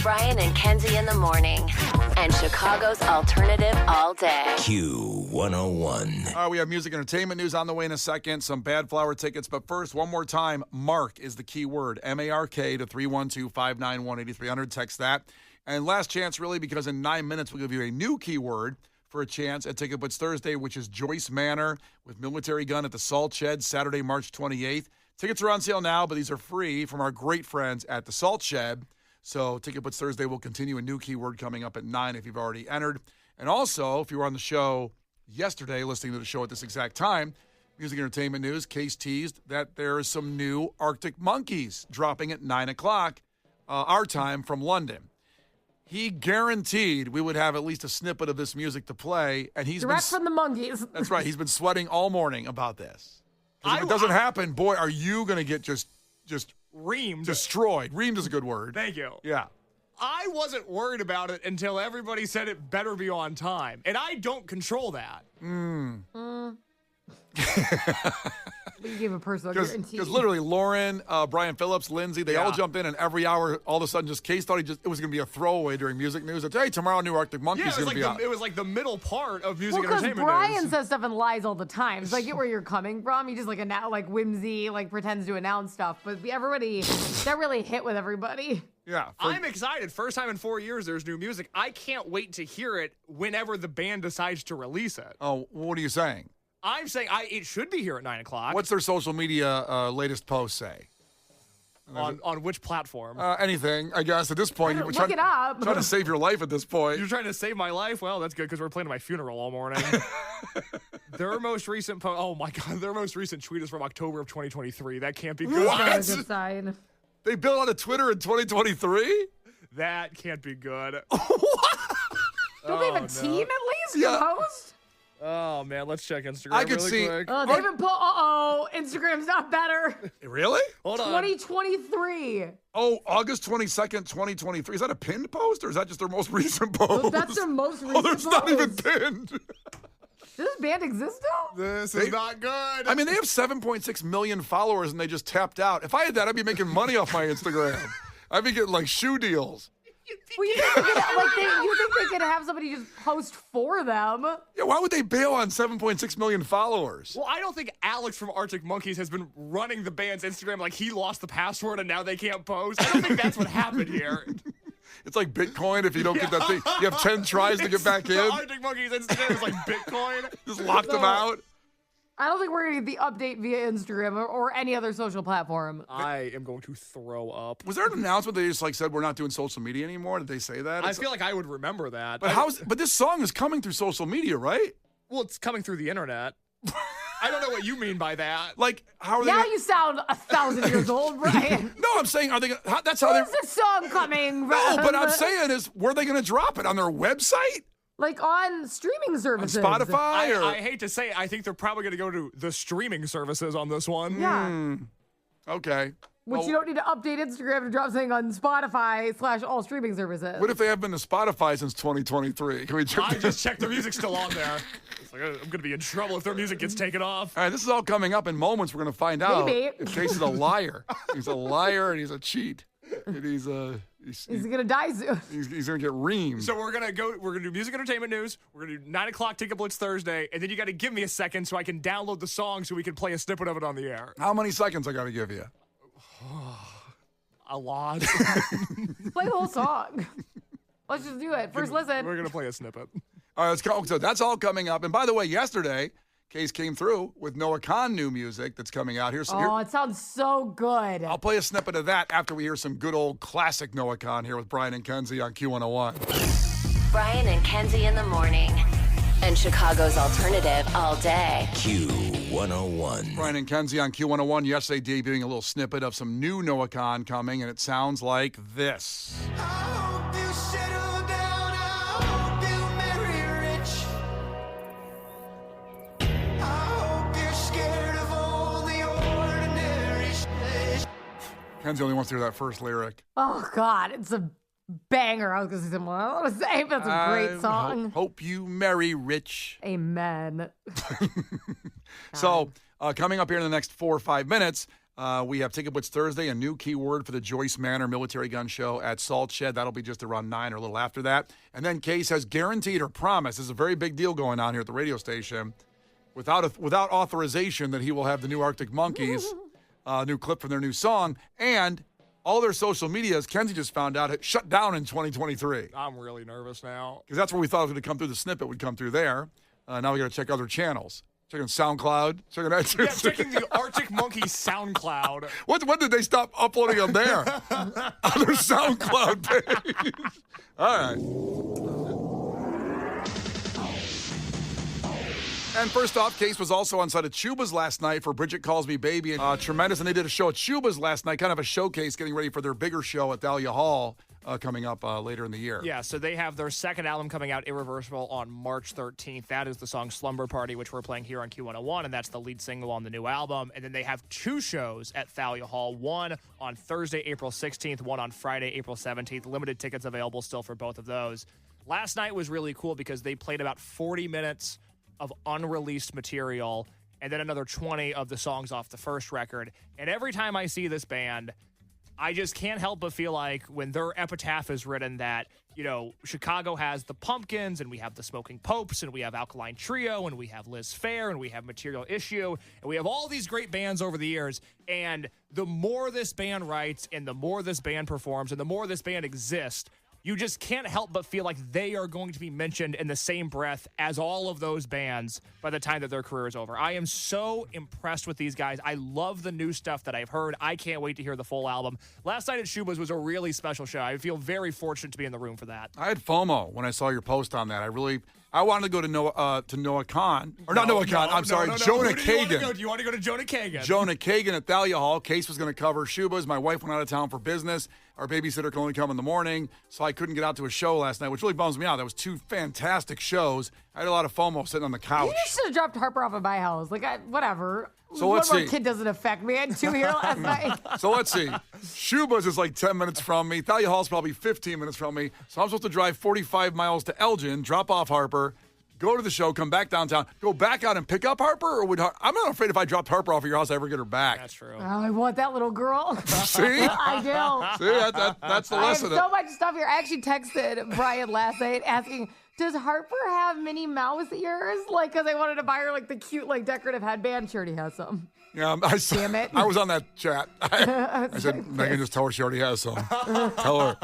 Brian and Kenzie in the morning. And Chicago's alternative all day. Q101. We have music entertainment news on the way in a second. Some Bad Flower tickets. But first, one more time, Mark is the key word. M-A-R-K to 312-591-8300. Text that. And last chance, really, because in 9 minutes, we'll give you a new keyword for a chance at Ticket Blitz Thursday, which is Joyce Manor with Military Gun at the Salt Shed, Saturday, March 28th. Tickets are on sale now, but these are free from our great friends at the Salt Shed. So Ticket Blitz Thursday will continue. A new keyword coming up at 9 if you've already entered. And also, if you were on the show yesterday, listening to the show at this exact time, music entertainment news, Case teased that there is some new Arctic Monkeys dropping at 9 o'clock our time from London. He guaranteed we would have at least a snippet of this music to play, and he's direct from the monkeys. That's right. He's been sweating all morning about this. If it doesn't happen, boy, are you going to get just reamed. Destroyed. Reamed is a good word. Thank you. Yeah. I wasn't worried about it until everybody said it better be on time, and I don't control that. You gave a personal guarantee. Because literally, Lauren, Brian Phillips, Lindsay, they all jumped in, and every hour, all of a sudden, Case thought it was going to be a throwaway during music news. Hey, tomorrow, new Arctic Monkeys is going to be out. It was like the middle part of music because entertainment Brian news. says stuff and lies all the time. So I get where you're coming from. He just whimsy, pretends to announce stuff. But everybody, that really hit with everybody. Yeah. I'm excited. First time in 4 years there's new music. I can't wait to hear it whenever the band decides to release it. Oh, what are you saying? I'm saying it should be here at 9 o'clock. What's their social media latest post say? On which platform? Anything, I guess. At this point, you're look it up. trying to save your life at this point. You're trying to save my life? Well, that's good because we're planning my funeral all morning. Their most recent oh my God, their most recent tweet is from October of 2023. That can't be good. That's a good sign. They built out a Twitter in 2023? That can't be good. Don't they have a team at least to host? Oh, man, let's check Instagram I could really see. quick. Oh, they haven't Instagram's not better. Really? Hold on. 2023. Oh, August 22nd, 2023. Is that a pinned post, or is that just their most recent post? Oh, that's their most recent Oh, it's not even post. pinned. Does this band exist still? This is not good. I mean, they have 7.6 million followers, and they just tapped out. If I had that, I'd be making money off my Instagram. I'd be getting, shoe deals. Well, you think they could have somebody just post for them? Yeah, why would they bail on 7.6 million followers? Well, I don't think Alex from Arctic Monkeys has been running the band's Instagram like he lost the password and now they can't post. I don't think that's what happened here. It's like Bitcoin. If you don't get that thing, you have 10 tries to get back in. The Arctic Monkeys Instagram is like Bitcoin. Just locked them out. I don't think we're going to get the update via Instagram or any other social platform. I am going to throw up. Was there an announcement they just said we're not doing social media anymore? Did they say that? I feel like I would remember that. But this song is coming through social media, right? Well, it's coming through the internet. I don't know what you mean by that. How are they? Now you sound 1,000 years old, Brian. No, I'm saying, are they? That's how they're. Where's the song coming? No, but I'm saying is, where are they going to drop it on their website? On streaming services. On Spotify? I hate to say it, I think they're probably going to go to the streaming services on this one. Yeah. Okay. Which you don't need to update Instagram to drop something on Spotify / all streaming services. What if they have been to Spotify since 2023? Can we check? I just checked the music's still on there. It's like, I'm going to be in trouble if their music gets taken off. All right, this is all coming up in moments. We're going to find out Maybe. if Case is a liar. He's a liar and he's a cheat. And he's gonna die soon. He's gonna get reamed. So we're gonna do music entertainment news. We're gonna do 9 o'clock Ticket Blitz Thursday, and then you got to give me a second so I can download the song so we can play a snippet of it on the air. How many seconds I gotta give you? A lot. Play the whole song. Let's just do it. First listen. We're gonna play a snippet. All right, let's go. So that's all coming up. And by the way, yesterday, Case came through with Noah Khan new music that's coming out here. It sounds so good. I'll play a snippet of that after we hear some good old classic Noah Khan here with Brian and Kenzie on Q101. Brian and Kenzie in the morning. And Chicago's alternative all day. Q101. Brian and Kenzie on Q101. Yesterday, debuting a little snippet of some new Noah Khan coming, and it sounds like this. Kenzie only wants to hear that first lyric. Oh, God. It's a banger. I was going to say something I want to say, but it's a great song. Hope you marry rich. Amen. So, coming up here in the next 4 or 5 minutes, We have Ticket Blitz Thursday, a new keyword for the Joyce Manor Military Gun Show at Salt Shed. That'll be just around 9 or a little after that. And then Case has guaranteed or promised, this is a very big deal going on here at the radio station, without authorization, that he will have the new Arctic Monkeys, new clip from their new song, and all their social medias, Kenzie just found out, had shut down in 2023. I'm really nervous now. Because that's where we thought it was going to come through. The snippet would come through there. Now we got to check other channels. Checking SoundCloud. Checking the Arctic Monkeys SoundCloud. When did they stop uploading them there? On their SoundCloud page. All right. And first off, Case was also on site at Chuba's last night for Bridget Calls Me Baby. Tremendous. And they did a show at Chuba's last night, kind of a showcase, getting ready for their bigger show at Thalia Hall coming up later in the year. Yeah, so they have their second album coming out, Irreversible, on March 13th. That is the song Slumber Party, which we're playing here on Q101, and that's the lead single on the new album. And then they have two shows at Thalia Hall, one on Thursday, April 16th, one on Friday, April 17th. Limited tickets available still for both of those. Last night was really cool because they played about 40 minutes of unreleased material and then another 20 of the songs off the first record. And every time I see this band, I just can't help but feel like when their epitaph is written that, you know, Chicago has the Pumpkins, and we have the Smoking Popes, and we have Alkaline Trio, and we have Liz Phair, and we have Material Issue, and we have all these great bands over the years. And the more this band writes, and the more this band performs, and the more this band exists, you just can't help but feel like they are going to be mentioned in the same breath as all of those bands by the time that their career is over. I am so impressed with these guys. I love the new stuff that I've heard. I can't wait to hear the full album. Last night at Shuba's was a really special show. I feel very fortunate to be in the room for that. I had FOMO when I saw your post on that. I wanted to go to Noah Khan. Or not Noah Khan, I'm sorry, Jonah Kagan. Do you want to go to Jonah Kagan? Jonah Kagan at Thalia Hall. Case was going to cover Shuba's. My wife went out of town for business. Our babysitter could only come in the morning, so I couldn't get out to a show last night, which really bums me out. That was two fantastic shows. I had a lot of FOMO sitting on the couch. You should have dropped Harper off at my house. Like, whatever. So let's see. One more kid doesn't affect me. I had two here last night. So let's see. Shuba's is like 10 minutes from me. Thalia Hall's probably 15 minutes from me. So I'm supposed to drive 45 miles to Elgin, drop off Harper, go to the show, come back downtown, go back out and pick up Harper? Or I'm not afraid if I dropped Harper off at your house, I ever get her back. That's true. Oh, I want that little girl. See? I do. See, that's the lesson. I have so much stuff here. I actually texted Brian last night asking, does Harper have Minnie Mouse ears? Like, because I wanted to buy her, like, the cute, like, decorative headband. She already has some. Yeah, Damn it. I was on that chat. I said, Megan, just tell her she already has some. Tell her.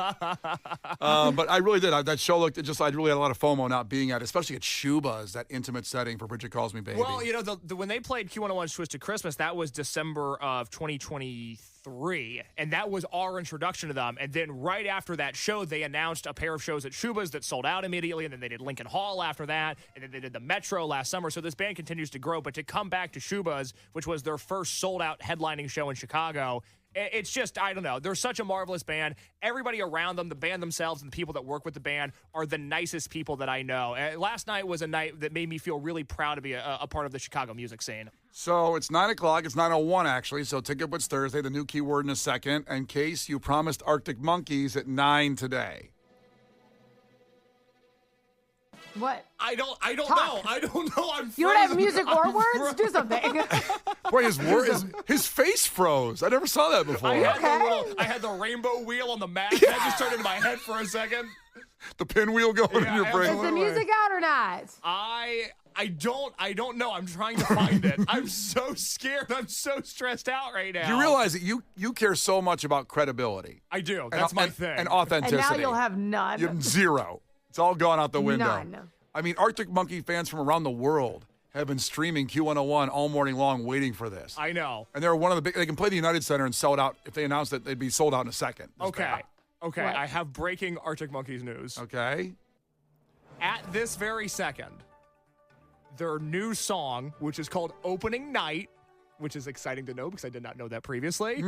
But I really did. That show looked I really had a lot of FOMO not being at it, especially at Shuba's, that intimate setting for Bridget Calls Me Baby. Well, you know, when they played Q101's Twisted Christmas, that was December of 2023, and that was our introduction to them. And then right after that show, they announced a pair of shows at Shuba's that sold out immediately, and then they did Lincoln Hall after that, and then they did the Metro last summer. So this band continues to grow, but to come back to Shuba's, which was their first sold-out headlining show in Chicago, it's just, I don't know. They're such a marvelous band. Everybody around them, the band themselves, and the people that work with the band are the nicest people that I know. Last night was a night that made me feel really proud to be a part of the Chicago music scene. So it's 9 o'clock. It's 9:01, actually. So Ticket Blitz Thursday, the new keyword in a second. And Case, you promised Arctic Monkeys at 9 today. What? I don't Talk. know. I don't know. You don't have music or words? Do something. Boy, his face froze. I never saw that before. I had the rainbow wheel on the Mac. That just turned into my head for a second. The pinwheel going in your brain. Is the music out or not? I don't know. I'm trying to find it. I'm so scared. I'm so stressed out right now. You realize that you care so much about credibility. I do. That's my thing. And authenticity. And now you'll have none. You have zero. It's all gone out the window. None. I mean, Arctic Monkey fans from around the world have been streaming Q101 all morning long waiting for this. I know. And they're one of the big, they can play the United Center and sell it out. If they announced that they'd be sold out in a second. Okay. Okay. What? I have breaking Arctic Monkeys news. Okay. At this very second, their new song, which is called Opening Night, which is exciting to know because I did not know that previously,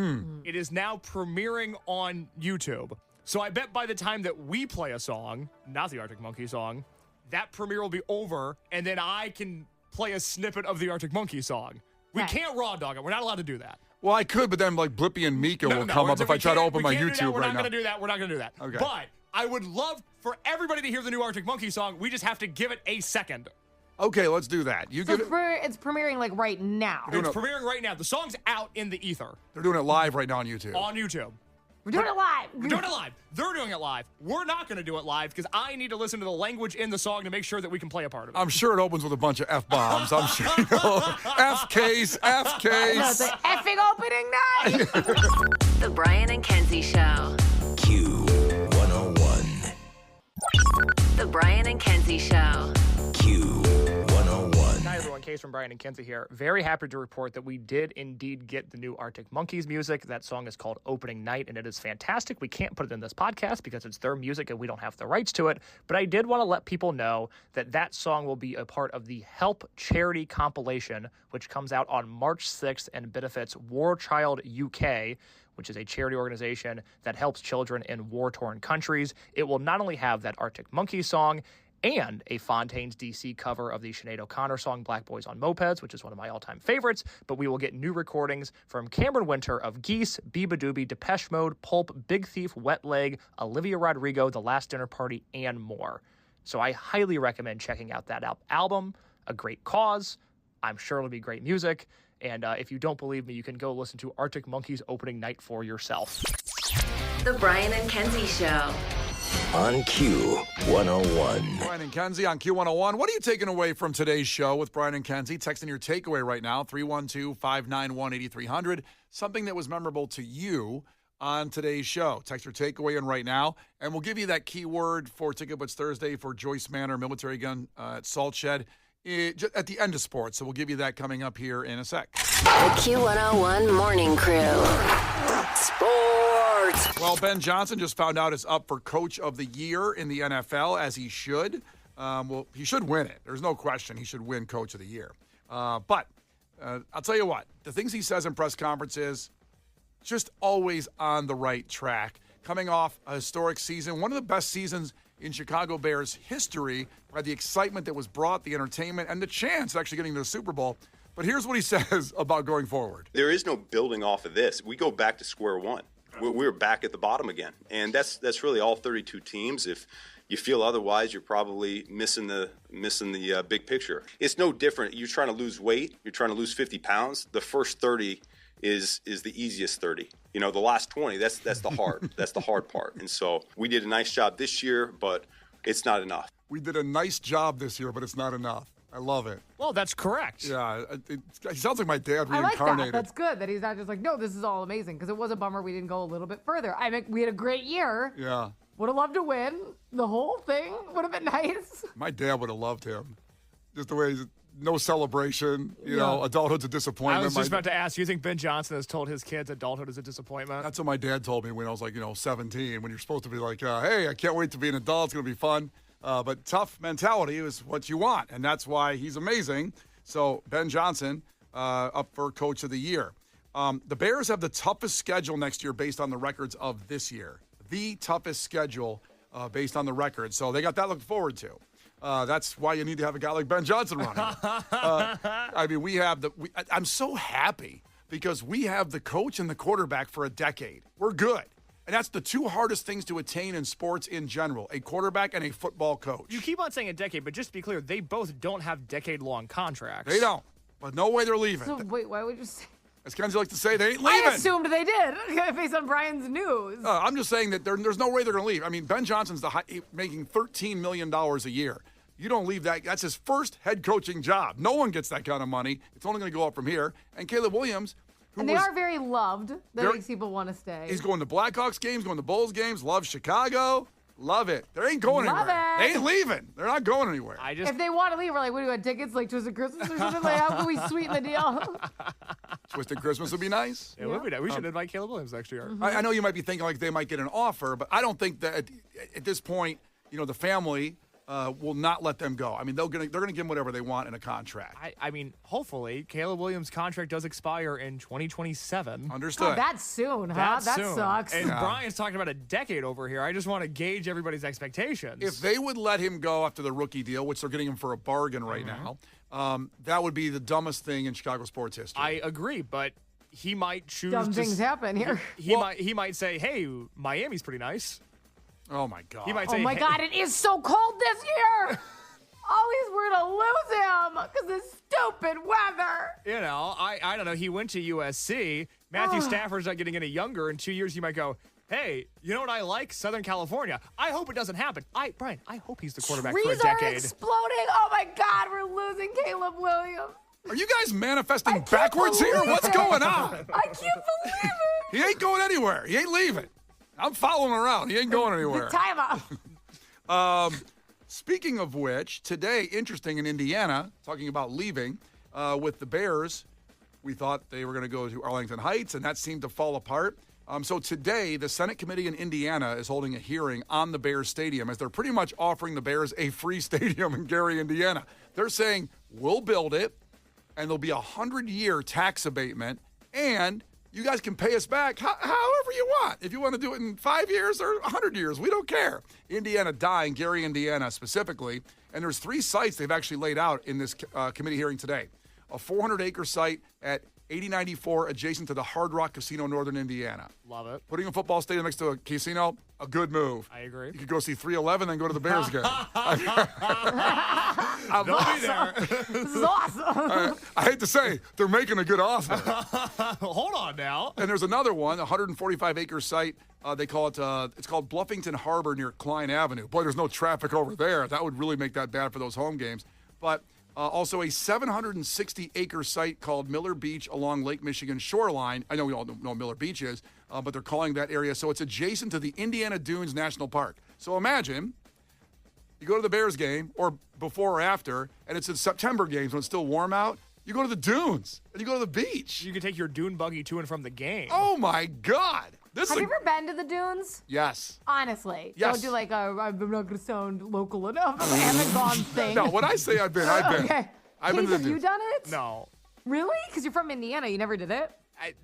it is now premiering on YouTube. So I bet by the time that we play a song, not the Arctic Monkey song, that premiere will be over, and then I can play a snippet of the Arctic Monkey song. We can't raw dog it. We're not allowed to do that. Well, I could, but then like Blippy and Mika will come up if I try to open my YouTube We're right not now. going to do that. We're not going to do that. Okay. But I would love for everybody to hear the new Arctic Monkey song. We just have to give it a second. Okay, let's do that. You So give it. it's premiering like right now. Doing It's it- premiering right now. The song's out in the ether They're doing it live right now on YouTube. on YouTube. We're doing it live. We're doing it live. They're doing it live. We're not going to do it live because I need to listen to the language in the song to make sure that we can play a part of it. I'm sure it opens with a bunch of F-bombs. I'm sure. F case, F No, it's case. the effing opening night. The Brian and Kenzie Show. Q101. The Brian and Kenzie Show. Q101. Hi, everyone. Case from Brian and Kenzie here. Very happy to report that we did indeed get the new Arctic Monkeys music. That song is called Opening Night, and it is fantastic. We can't put it in this podcast because it's their music and we don't have the rights to it. But I did want to let people know that that song will be a part of the Help charity compilation, which comes out on March 6th and benefits War Child UK, which is a charity organization that helps children in war-torn countries. It will not only have that Arctic Monkeys song and a Fontaines DC cover of the Sinead O'Connor song Black Boys on Mopeds, which is one of my all-time favorites, but we will get new recordings from Cameron Winter of Geese, Biba Doobie, Depeche Mode, Pulp, Big Thief, Wet Leg, Olivia Rodrigo, The Last Dinner Party, and more. So I highly recommend checking out that album. A great cause. I'm sure it'll be great music. And if you don't believe me, you can go listen to Arctic Monkeys Opening Night for yourself. The Brian and Kenzie Show. On Q101. Brian and Kenzie on Q101. What are you taking away from today's show with Brian and Kenzie? Texting your takeaway right now, 312-591-8300. Something that was memorable to you on today's show. Text your takeaway in right now, and we'll give you that keyword for Ticket Blitz Thursday for Joyce Manor Military Gun at Salt Shed at the end of sports. So we'll give you that coming up here in a sec. The Q101 Morning Crew. Sports. Well, Ben Johnson just found out is up for Coach of the Year in the NFL, as he should. Well, he should win it. There's no question he should win Coach of the Year. But I'll tell you what, the things he says in press conferences, just always on the right track. Coming off a historic season, one of the best seasons in Chicago Bears history, by the excitement that was brought, the entertainment, and the chance of actually getting to the Super Bowl. But here's what he says about going forward. There is no building off of this. We go back to square one. We're back at the bottom again. And that's really all 32 teams. If you feel otherwise, you're probably missing the big picture. It's no different. You're trying to lose weight. You're trying to lose 50 pounds. The first 30 is the easiest 30. You know, the last 20, that's the hard. That's the hard part. And so we did a nice job this year, but it's not enough. We did a nice job this year, but it's not enough. I love it. Well, that's correct. Yeah, he sounds like my dad I like that. reincarnated. That's good that he's not just like, no, this is all amazing. Because it was a bummer we didn't go a little bit further. I mean, we had a great year. Yeah. Would have loved to win. The whole thing would have been nice. My dad would have loved him. Just the way he's no celebration, you know, adulthood's a disappointment. I was just about to ask, you think Ben Johnson has told his kids adulthood is a disappointment? That's what my dad told me when I was like, 17, when you're supposed to be like, hey, I can't wait to be an adult. It's going to be fun. But tough mentality is what you want, and that's why he's amazing. So Ben Johnson up for Coach of the Year. The Bears have the toughest schedule next year based on the records of this year. The toughest schedule based on the records. So they got that to look forward to. That's why you need to have a guy like Ben Johnson running. I mean, I'm so happy because we have the coach and the quarterback for a decade. We're good. And that's the two hardest things to attain in sports in general, a quarterback and a football coach. You keep on saying a decade, but just to be clear, they both don't have decade-long contracts. They don't. But no way they're leaving. So wait, why would you say? As Kenzie likes to say, they ain't leaving. I assumed they did based on Brian's news. I'm just saying that there's no way they're going to leave. I mean, Ben Johnson's making $13 million a year. You don't leave that. That's his first head coaching job. No one gets that kind of money. It's only going to go up from here. And Caleb Williams, and they are very loved. That makes people want to stay. He's going to Blackhawks games, going to Bulls games, loves Chicago. Love it. They ain't going anywhere. They ain't leaving. They're not going anywhere. If they want to leave, we're like, what do you want, tickets like Twisted Christmas or something? Like, how can we sweeten the deal? Twisted Christmas would be nice. It would be nice. We should invite Caleb Williams next year. Mm-hmm. I know you might be thinking like they might get an offer, but I don't think that at this point, the family will not let them go. I mean, they're going to give them whatever they want in a contract. I mean, hopefully, Caleb Williams' contract does expire in 2027. Understood. Oh, that's soon, huh? That soon. sucks. And Brian's talking about a decade over here. I just want to gauge everybody's expectations. If they would let him go after the rookie deal, which they're getting him for a bargain right now, that would be the dumbest thing in Chicago sports history. I agree, but he might choose Dumb things happen here. He might say, hey, Miami's pretty nice. Oh, my God. He might Oh say, my hey, God, it is so cold this year. always we're going to lose him because of stupid weather. You know, I don't know. He went to USC. Matthew Stafford's not getting any younger. In 2 years, you might go, hey, you know what I like? Southern California. I hope it doesn't happen. Brian, I hope he's the quarterback for a Trees decade. are exploding. Oh, my God. We're losing Caleb Williams. Are you guys manifesting backwards here? What's going on? I can't believe it. He ain't going anywhere. He ain't leaving. I'm following him around. He ain't going anywhere. Time out. Speaking of which, today, interesting in Indiana, talking about leaving with the Bears, we thought they were going to go to Arlington Heights, and that seemed to fall apart. So today, the Senate committee in Indiana is holding a hearing on the Bears Stadium as they're pretty much offering the Bears a free stadium in Gary, Indiana. They're saying, we'll build it, and there'll be a 100-year tax abatement, and you guys can pay us back however you want. If you want to do it in 5 years or 100 years, we don't care. Indiana dying, Gary, Indiana specifically. And there's 3 sites they've actually laid out in this committee hearing today. A 400-acre site at 8094 adjacent to the Hard Rock Casino, Northern Indiana. Love it. Putting a football stadium next to a casino, a good move. I agree. You could go see 311 and go to the Bears game. They'll be there. This is awesome. I hate to say, they're making a good offer. Hold on now. And there's another one, a 145-acre site. They call it, it's called Bluffington Harbor near Klein Avenue. Boy, there's no traffic over there. That would really make that bad for those home games. But also a 760-acre site called Miller Beach along Lake Michigan shoreline. I know we all know what Miller Beach is, but they're calling that area. So it's adjacent to the Indiana Dunes National Park. So imagine you go to the Bears game or before or after, and it's in September games when it's still warm out. You go to the dunes and you go to the beach. You can take your dune buggy to and from the game. Oh, my God. Have you ever been to the dunes? Yes. Honestly. Yes. Don't do like I'm not going to sound local enough. I haven't gone thing. No, when I say I've been, I've been. Okay. I've been to Case, the have you dunes. done it? No. Really? Because you're from Indiana. You never did it?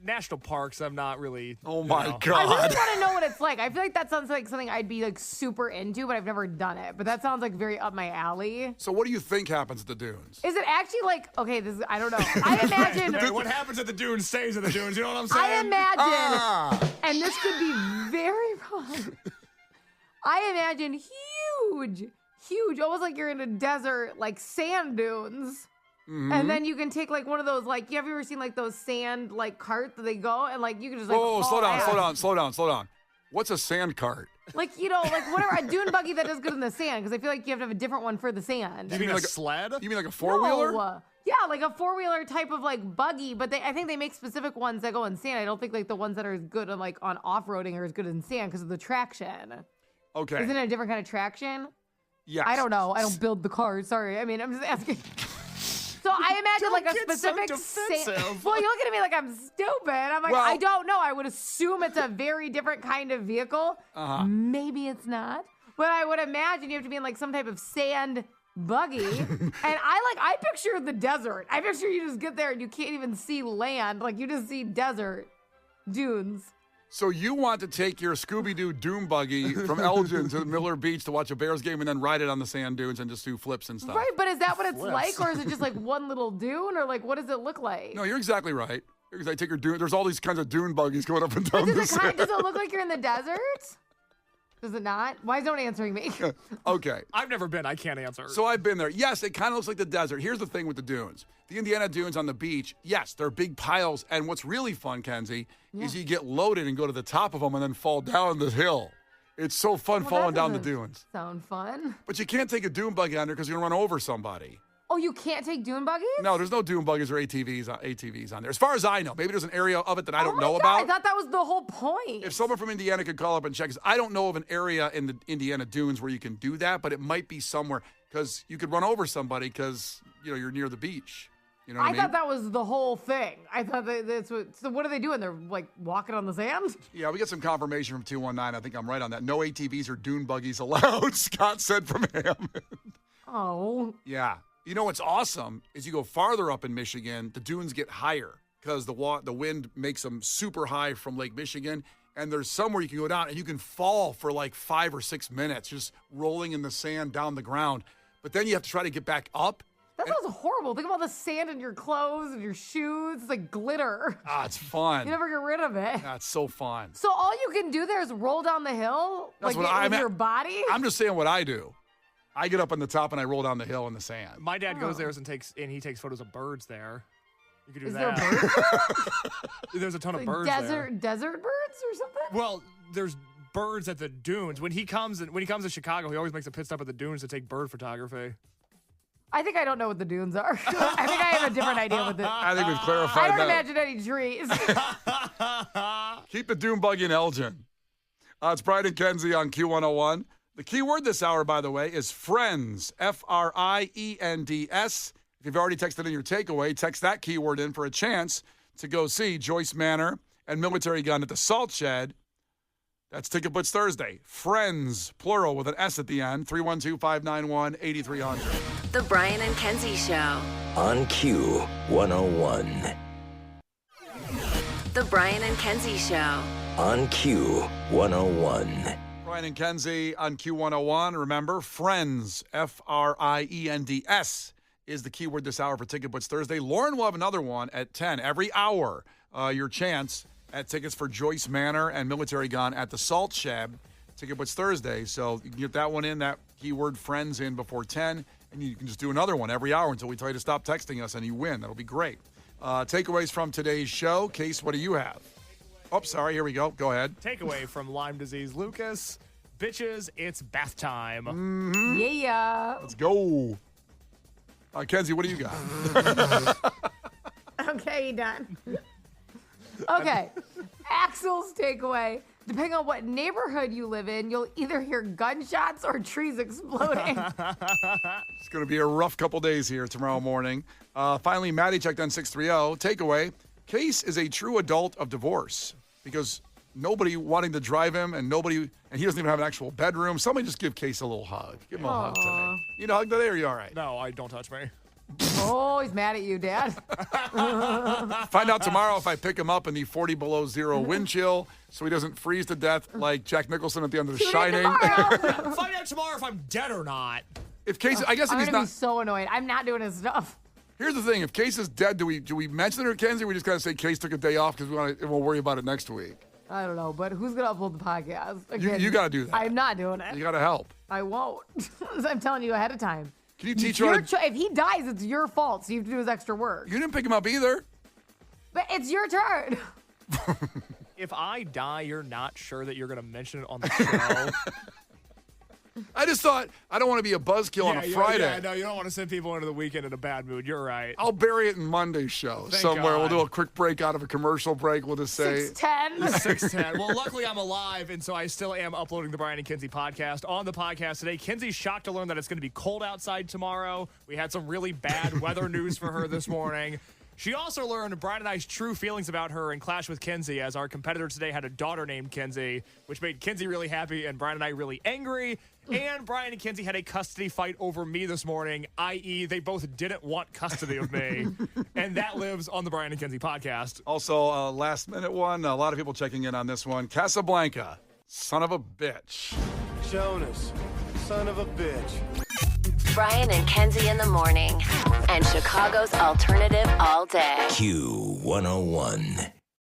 National parks, I'm not really. Oh, my I God. really want to know what it's like. I feel like that sounds like something I'd be like super into, but I've never done it. But that sounds like very up my alley. So what do you think happens at the dunes? Is it actually like, okay, this is, I don't know. I imagine. Hey, what happens at the dunes stays at the dunes. You know what I'm saying? I imagine, and this could be very wrong. I imagine huge, almost like you're in a desert, like sand dunes. Mm-hmm. And then you can take like one of those, like, you have you ever seen like those sand like carts that they go and like you can just like. Oh, haul ass. slow down. What's a sand cart? Like, you know, like whatever, a dune buggy that does good in the sand, because I feel like you have to have a different one for the sand. You mean like a sled? You mean like a four-wheeler? No. Yeah, like a four-wheeler type of like buggy, but I think they make specific ones that go in sand. I don't think like the ones that are as good on like on off-roading are as good in sand because of the traction. Okay. Isn't it a different kind of traction? Yes. I don't know. I don't build the cars. Sorry. I mean, I'm just asking. So I imagine like a specific sand. Well, you're looking at me like I'm stupid. I'm like, Well- I don't know. I would assume it's a very different kind of vehicle. Maybe it's not. But I would imagine you have to be in like some type of sand buggy. And I picture the desert. I picture you just get there and you can't even see land. Like you just see desert, dunes. So you want to take your Scooby-Doo Doom buggy from Elgin to Miller Beach to watch a Bears game and then ride it on the sand dunes and just do flips and stuff. Right, but is that what it's like? Or is it just like one little dune? Or like, what does it look like? No, you're exactly right. Because I take your dune. There's all these kinds of dune buggies going up and down the Does sand. it look like you're in the desert? Does it not? Why is no one answering me? Okay. I've never been. I can't answer. So I've been there. Yes, it kind of looks like the desert. Here's the thing with the dunes. The Indiana dunes on the beach, yes, they're big piles. And what's really fun, Kenzie, is you get loaded and go to the top of them and then fall down the hill. It's so fun falling down the dunes. Sound fun? But you can't take a dune buggy on there because you're going to run over somebody. Oh, you can't take dune buggies? No, there's no dune buggies or ATVs on there. As far as I know. Maybe there's an area of it that I don't know God, about. I thought that was the whole point. If someone from Indiana could call up and check, 'cause I don't know of an area in the Indiana dunes where you can do that, but it might be somewhere because you could run over somebody because you're near the beach. You know what I mean? thought that was the whole thing. I thought that's what. So what are they doing? They're like walking on the sand? Yeah, we got some confirmation from 219. I think I'm right on that. No ATVs or dune buggies allowed. Scott said from Hammond. Oh. Yeah. You know what's awesome is you go farther up in Michigan, the dunes get higher because the wind makes them super high from Lake Michigan. And there's somewhere you can go down and you can fall for like 5 or 6 minutes just rolling in the sand down the ground. But then you have to try to get back up. That sounds horrible. Think of all the sand in your clothes and your shoes. It's like glitter. Ah, it's fun. You never get rid of it. That's so fun. So all you can do there is roll down the hill? That's like what with your body? I'm just saying what I do. I get up on the top and I roll down the hill in the sand. My dad goes there and he takes photos of birds there. You could do Is that. there birds? There's a ton of birds Desert birds or something? Well, there's birds at the dunes. When he comes to Chicago, he always makes a pit stop at the dunes to take bird photography. I think I don't know what the dunes are. I think I have a different idea what the. I think we've clarified I don't that. imagine any trees. Keep the dune buggy in Elgin. It's Brian and Kenzie on Q101. The key word this hour, by the way, is friends. Friends. If you've already texted in your takeaway, text that keyword in for a chance to go see Joyce Manor and Military Gun at the Salt Shed. That's Ticket Blitz Thursday. Friends, plural with an S at the end, 312-591-8300. The Brian and Kenzie Show. On Q101. The Brian and Kenzie Show. On Q101. Brian and Kenzie on Q101. Remember, friends, Friends, is the keyword this hour for Ticket Blitz Thursday. Lauren will have another one at 10 every hour. Your chance at tickets for Joyce Manor and Military Gun at the Salt Shed. Ticket Blitz Thursday. So you can get that one in, that keyword friends in before 10, and you can just do another one every hour until we tell you to stop texting us and you win. That'll be great. Takeaways from today's show. Case, what do you have? Oh, sorry. Here we go. Go ahead. Takeaway from Lyme disease, Lucas. Bitches, it's bath time. Mm-hmm. Yeah. Let's go. Kenzie, what do you got? Okay, done. Okay. Axel's takeaway. Depending on what neighborhood you live in, you'll either hear gunshots or trees exploding. It's going to be a rough couple days here tomorrow morning. Finally, Maddie checked on 630. Takeaway. Case is a true adult of divorce because nobody wanting to drive him and he doesn't even have an actual bedroom. Somebody just give Case a little hug. Give him a hug today. You need a hug today or are you all right? No, don't touch me. Oh, he's mad at you, Dad. Find out tomorrow if I pick him up in the 40 below zero wind chill so he doesn't freeze to death like Jack Nicholson at the end of The Shining. Find out tomorrow if I'm dead or not. If Case, I guess if I'm he's gonna not. be so annoyed. I'm not doing his stuff. Here's the thing: if Case is dead, do we mention it or Kenzie? Or we just gotta say Case took a day off because we'll worry about it next week. I don't know, but who's gonna upload the podcast? Again, You gotta do that. I'm not doing it. You gotta help. I won't. I'm telling you ahead of time. Can you teach Your her? if he dies, it's your fault. So you have to do his extra work. You didn't pick him up either. But it's your turn. If I die, you're not sure that you're going to mention it on the show. I just thought I don't want to be a buzzkill on a Friday. Yeah, no, you don't want to send people into the weekend in a bad mood. You're right. I'll bury it in Monday's show Thank somewhere. God. We'll do a quick break out of a commercial break. We'll just say 6:10. 6:10. Well, luckily I'm alive, and so I still am uploading the Brian and Kenzie podcast. On the podcast today, Kenzie's shocked to learn that it's going to be cold outside tomorrow. We had some really bad weather news for her this morning. She also learned Brian and I's true feelings about her and clashed with Kenzie, as our competitor today had a daughter named Kenzie, which made Kenzie really happy and Brian and I really angry. And Brian and Kenzie had a custody fight over me this morning, i.e. they both didn't want custody of me. And that lives on the Brian and Kenzie podcast. also last minute one. A lot of people checking in on this one. Casablanca, son of a bitch. Jonas, son of a bitch. Brian and Kenzie in the morning. And Chicago's alternative all day. Q101.